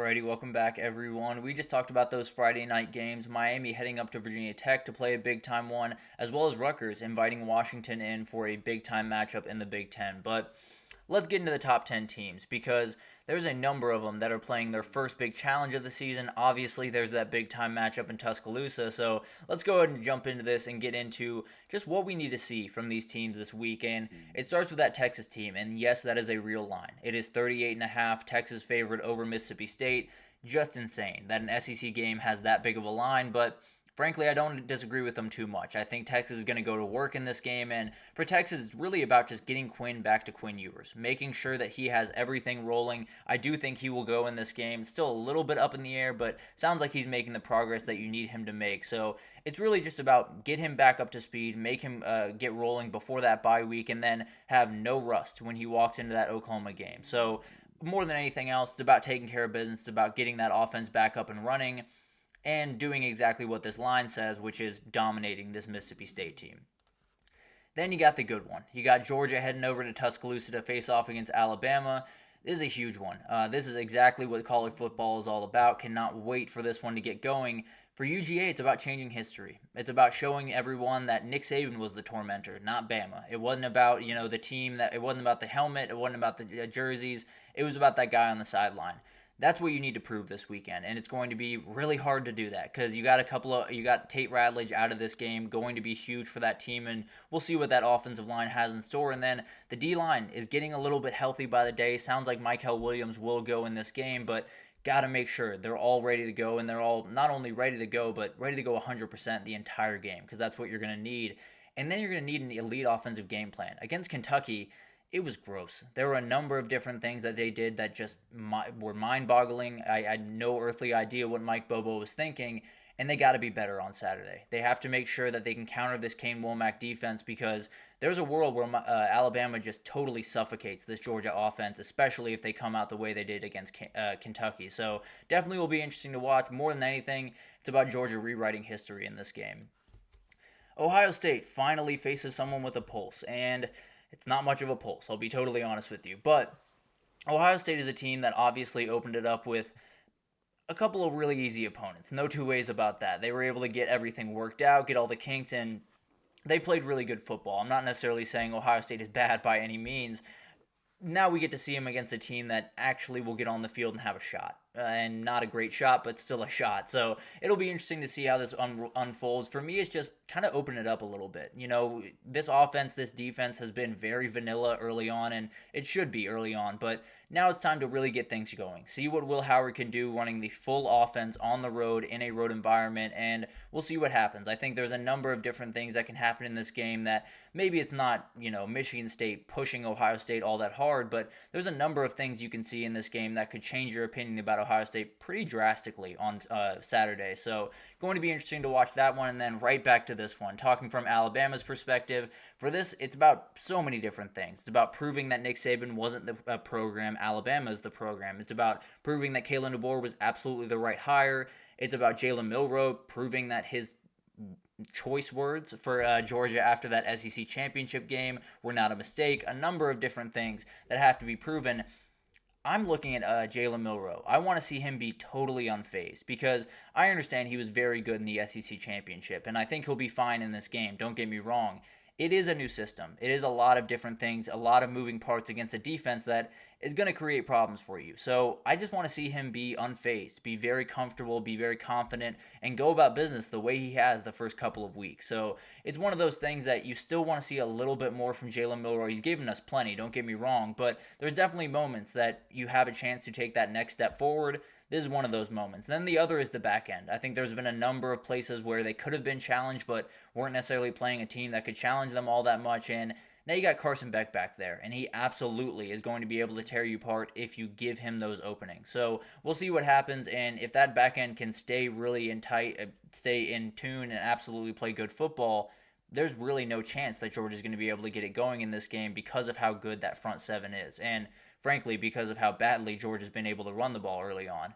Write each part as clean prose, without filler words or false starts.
Alrighty, welcome back everyone. We just talked about those Friday night games. Miami heading up to Virginia Tech to play a big time one, as well as Rutgers inviting Washington in for a big time matchup in the Big Ten. But let's get into the top 10 teams because there's a number of them that are playing their first big challenge of the season. Obviously, there's that big time matchup in Tuscaloosa. So let's go ahead and jump into this and get into just what we need to see from these teams this week. And it starts with that Texas team. And yes, that is a real line. It is 38.5, Texas favored over Mississippi State. Just insane that an SEC game has that big of a line, but frankly, I don't disagree with them too much. I think Texas is going to go to work in this game, and for Texas, it's really about just getting Quinn back to Quinn Ewers, making sure that he has everything rolling. I do think he will go in this game. It's still a little bit up in the air, but sounds like he's making the progress that you need him to make. So it's really just about get him back up to speed, make him get rolling before that bye week, and then have no rust when he walks into that Oklahoma game. So more than anything else, it's about taking care of business. It's about getting that offense back up and running and doing exactly what this line says, which is dominating this Mississippi State team. Then you got the good one. You got Georgia heading over to Tuscaloosa to face off against Alabama. This is a huge one. This is exactly what college football is all about. Cannot wait for this one to get going. For UGA, it's about changing history. It's about showing everyone that Nick Saban was the tormentor, not Bama. It wasn't about, the team, it wasn't about the helmet, it wasn't about the jerseys. It was about that guy on the sideline. That's what you need to prove this weekend, and it's going to be really hard to do that because you got Tate Radledge out of this game, going to be huge for that team, and we'll see what that offensive line has in store. And then the D line is getting a little bit healthy by the day. Sounds like Michael Williams will go in this game, but got to make sure they're all ready to go, and they're all not only ready to go, but ready to go 100% the entire game because that's what you're going to need. And then you're going to need an elite offensive game plan against Kentucky. It was gross. There were a number of different things that they did that just were mind-boggling. I had no earthly idea what Mike Bobo was thinking, and they got to be better on Saturday. They have to make sure that they can counter this Kane Womack defense because there's a world where Alabama just totally suffocates this Georgia offense, especially if they come out the way they did against Kentucky. So definitely will be interesting to watch. More than anything, it's about Georgia rewriting history in this game. Ohio State finally faces someone with a pulse, and it's not much of a pulse, I'll be totally honest with you. But Ohio State is a team that obviously opened it up with a couple of really easy opponents. No two ways about that. They were able to get everything worked out, get all the kinks in. They played really good football. I'm not necessarily saying Ohio State is bad by any means. Now we get to see them against a team that actually will get on the field and have a shot. And not a great shot, but still a shot. So it'll be interesting to see how this unfolds. For me, it's just kind of open it up a little bit. This offense, this defense has been very vanilla early on, and it should be early on. But now it's time to really get things going. See what Will Howard can do running the full offense on the road in a road environment, and we'll see what happens. I think there's a number of different things that can happen in this game that maybe it's not, Michigan State pushing Ohio State all that hard, but there's a number of things you can see in this game that could change your opinion about Ohio State pretty drastically on Saturday. So going to be interesting to watch that one, and then right back to this one. Talking from Alabama's perspective, for this, it's about so many different things. It's about proving that Nick Saban wasn't the program, Alabama is the program. It's about proving that Kalen DeBoer was absolutely the right hire. It's about Jalen Milroe proving that his choice words for Georgia after that SEC championship game were not a mistake. A number of different things that have to be proven. I'm looking at Jalen Milroe. I want to see him be totally unfazed because I understand he was very good in the SEC championship, and I think he'll be fine in this game. Don't get me wrong. It is a new system. It is a lot of different things, a lot of moving parts against a defense that is going to create problems for you. So I just want to see him be unfazed, be very comfortable, be very confident, and go about business the way he has the first couple of weeks. So it's one of those things that you still want to see a little bit more from Jalen Milroe. He's given us plenty, don't get me wrong, but there's definitely moments that you have a chance to take that next step forward. This is one of those moments. Then the other is the back end. I think there's been a number of places where they could have been challenged, but weren't necessarily playing a team that could challenge them all that much. And now you got Carson Beck back there, and he absolutely is going to be able to tear you apart if you give him those openings. So we'll see what happens, and if that back end can stay really in tight, stay in tune, and absolutely play good football, there's really no chance that Georgia's going to be able to get it going in this game because of how good that front seven is. And frankly, because of how badly Georgia's been able to run the ball early on.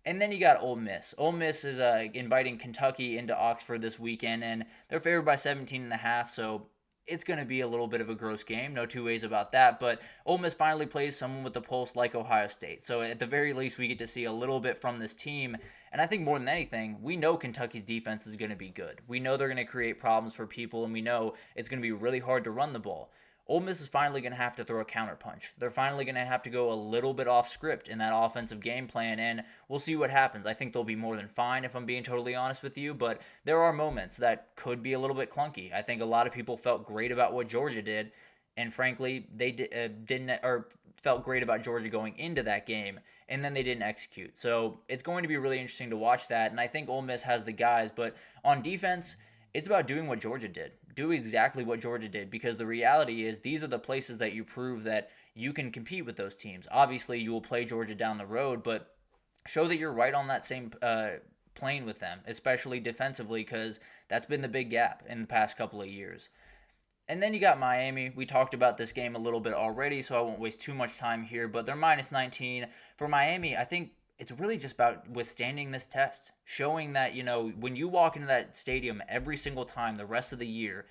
And then you got Ole Miss. Ole Miss is inviting Kentucky into Oxford this weekend, and they're favored by 17.5, so it's going to be a little bit of a gross game, no two ways about that. But Ole Miss finally plays someone with the pulse like Ohio State. So at the very least, we get to see a little bit from this team. And I think more than anything, we know Kentucky's defense is going to be good. We know they're going to create problems for people, and we know it's going to be really hard to run the ball. Ole Miss is finally going to have to throw a counterpunch. They're finally going to have to go a little bit off script in that offensive game plan, and we'll see what happens. I think they'll be more than fine, if I'm being totally honest with you, but there are moments that could be a little bit clunky. I think a lot of people felt great about what Georgia did, and frankly, they didn't, or felt great about Georgia going into that game, and then they didn't execute. So it's going to be really interesting to watch that, and I think Ole Miss has the guys, but on defense, it's about doing what Georgia did. Do exactly what Georgia did, because the reality is these are the places that you prove that you can compete with those teams. Obviously, you will play Georgia down the road, but show that you're right on that same plane with them, especially defensively, because that's been the big gap in the past couple of years. And then you got Miami. We talked about this game a little bit already, so I won't waste too much time here, but they're minus 19. For Miami, I think it's really just about withstanding this test, showing that, when you walk into that stadium every single time the rest of the year,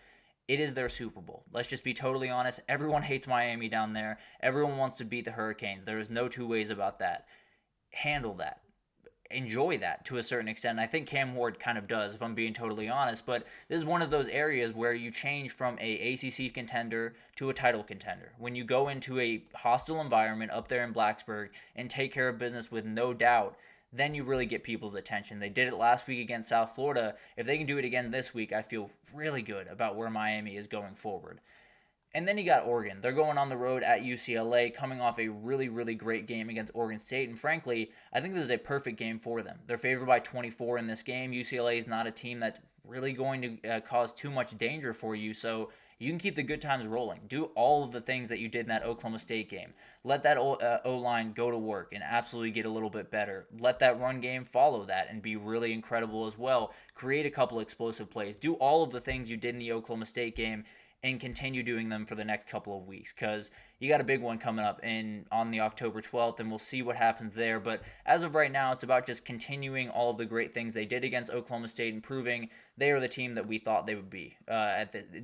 it is their Super Bowl. Let's just be totally honest. Everyone hates Miami down there. Everyone wants to beat the Hurricanes. There is no two ways about that. Handle that. Enjoy that to a certain extent. And I think Cam Ward kind of does, if I'm being totally honest. But this is one of those areas where you change from a ACC contender to a title contender. When you go into a hostile environment up there in Blacksburg and take care of business with no doubt, then you really get people's attention. They did it last week against South Florida. If they can do it again this week, I feel really good about where Miami is going forward. And then you got Oregon. They're going on the road at UCLA, coming off a really, really great game against Oregon State. And frankly, I think this is a perfect game for them. They're favored by 24 in this game. UCLA is not a team that's really going to cause too much danger for you. So you can keep the good times rolling. Do all of the things that you did in that Oklahoma State game. Let that O-line go to work and absolutely get a little bit better. Let that run game follow that and be really incredible as well. Create a couple explosive plays. Do all of the things you did in the Oklahoma State game and continue doing them for the next couple of weeks, because you got a big one coming up on the October 12th, and we'll see what happens there. But as of right now, it's about just continuing all of the great things they did against Oklahoma State and proving they are the team that we thought they would be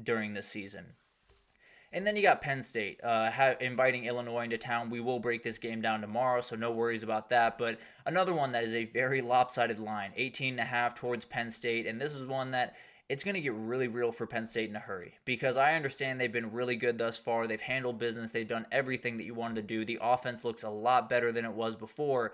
during this season. And then you got Penn State inviting Illinois into town. We will break this game down tomorrow, so no worries about that. But another one that is a very lopsided line, 18.5 towards Penn State, and this is one that it's going to get really real for Penn State in a hurry, because I understand they've been really good thus far. They've handled business. They've done everything that you wanted to do. The offense looks a lot better than it was before.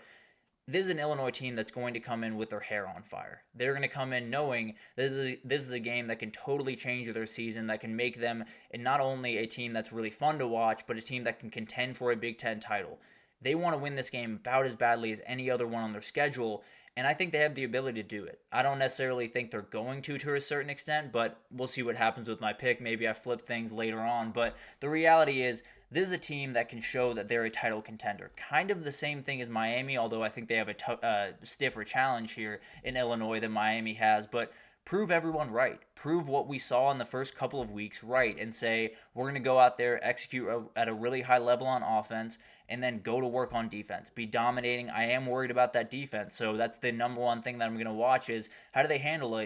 This is an Illinois team that's going to come in with their hair on fire. They're going to come in knowing this is a game that can totally change their season, that can make them not only a team that's really fun to watch, but a team that can contend for a Big Ten title. They want to win this game about as badly as any other one on their schedule, and I think they have the ability to do it. I don't necessarily think they're going to a certain extent, but we'll see what happens with my pick. Maybe I flip things later on. But the reality is, this is a team that can show that they're a title contender. Kind of the same thing as Miami, although I think they have a stiffer challenge here in Illinois than Miami has. But prove everyone right. Prove what we saw in the first couple of weeks right, and say, we're going to go out there, execute at a really high level on offense, and then go to work on defense. Be dominating. I am worried about that defense, so that's the number one thing that I'm going to watch is how do they handle a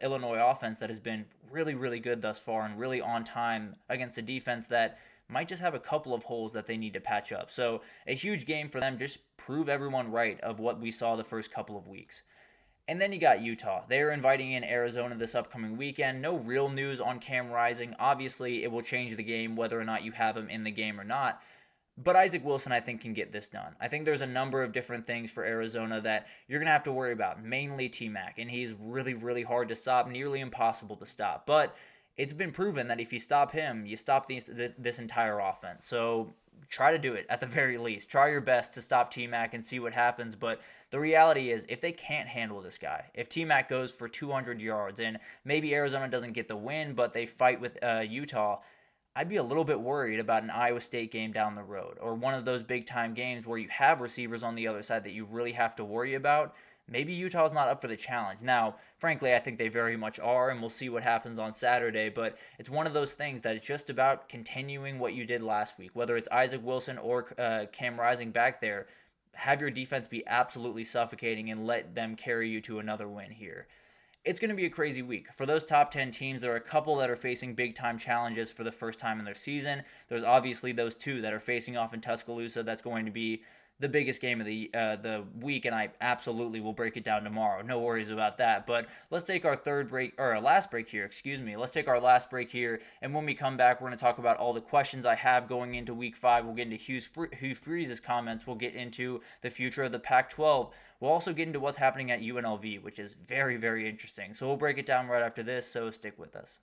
Illinois offense that has been really, really good thus far and really on time against a defense that might just have a couple of holes that they need to patch up. So a huge game for them. Just prove everyone right of what we saw the first couple of weeks. And then you got Utah. They're inviting in Arizona this upcoming weekend. No real news on Cam Rising. Obviously, it will change the game whether or not you have him in the game or not. But Isaac Wilson, I think, can get this done. I think there's a number of different things for Arizona that you're going to have to worry about, mainly T-Mac. And he's really, really hard to stop, nearly impossible to stop. But it's been proven that if you stop him, you stop this entire offense. So try to do it at the very least. Try your best to stop T-Mac and see what happens. But the reality is, if they can't handle this guy, if T-Mac goes for 200 yards and maybe Arizona doesn't get the win, but they fight with Utah, I'd be a little bit worried about an Iowa State game down the road, or one of those big-time games where you have receivers on the other side that you really have to worry about. Maybe Utah's not up for the challenge. Now, frankly, I think they very much are, and we'll see what happens on Saturday, but it's one of those things that it's just about continuing what you did last week, whether it's Isaac Wilson or Cam Rising back there. Have your defense be absolutely suffocating and let them carry you to another win here. it's going to be a crazy week. For those top 10 teams, there are a couple that are facing big-time challenges for the first time in their season. There's obviously those two that are facing off in Tuscaloosa. That's going to be the biggest game of the week, and I absolutely will break it down tomorrow. No worries about that. But let's take our last break here. Excuse me. Let's take our last break here, and when we come back, we're going to talk about all the questions I have going into Week 5. We'll get into Hugh Freeze's comments. We'll get into the future of the Pac-12. We'll also get into what's happening at UNLV, which is very, very interesting. So we'll break it down right after this. So stick with us.